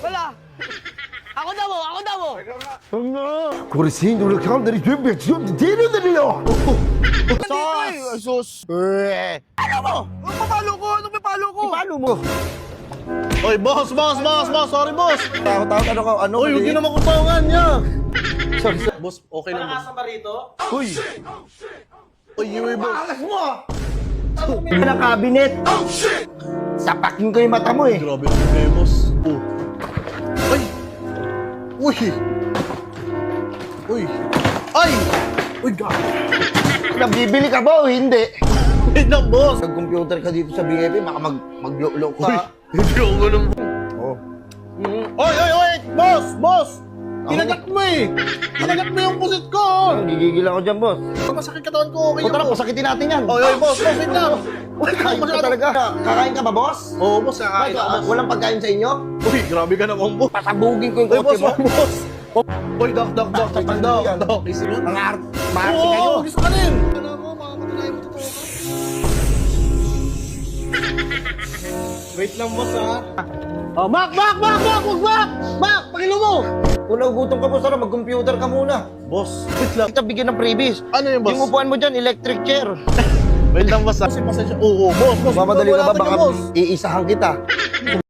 Wala. Ako daw mo. 고르신 우리 사람들이 준비 좀 되는데요. Sus. Ano mo? Papalo ko. Anong papalo ko? Paano mo? Oy, boss. Sorry, boss. Takot ano ka? Ano? Oy, huwag yun naman kumpawangan niya. Sorry. Boss, okay lang. Boss. Uy! Oy, yun, boss. Alas mo! Ano na cabinet? Sapakin ko yung mata mo eh. Grabe naman kayo, boss. Oh. Ay! Uy! Uy! Ay! Uy, gabi. Nabibili ka ba o hindi? Wait lang, boss. Nag-computer ka dito sa BFP, baka mag-lock Uy! ka. Hindi ako ganun. Oh. Oy! Boss! Kinagat mo eh! Kinagat mo yung pusit ko! Gigigil ako dyan, boss. Masakit katawan ko, okay O tara, pasakitin natin yan. Oy, boss, wait lang! Uy, Kain ka talaga. Kakain ka ba, boss? Oo, boss, kakain ako, boss. Walang pagkain sa inyo? Uy, grabe ka naman, boss. Pasabugin ko yung Uy, kotse boss, mo. boss! Uy, dok. Easy mo. Mga maarte kayo. Oo, gusto ka rin. Ano mo, makamatulay mo totoo ka. Wait lang, boss, ha? Oh, Mac! Mac! Pakilo mo! Kung nagugutom ka, boss, tara, mag-computer ka muna. Boss, wait lang. Kita bigyan ng freebies. Ano yung boss? Yung upuan mo dyan, electric chair. Wait lang, boss, ha? Kasi pasensya. Oo, boss. Mamadali ka ba? Wala Baka boss. iisahan kita.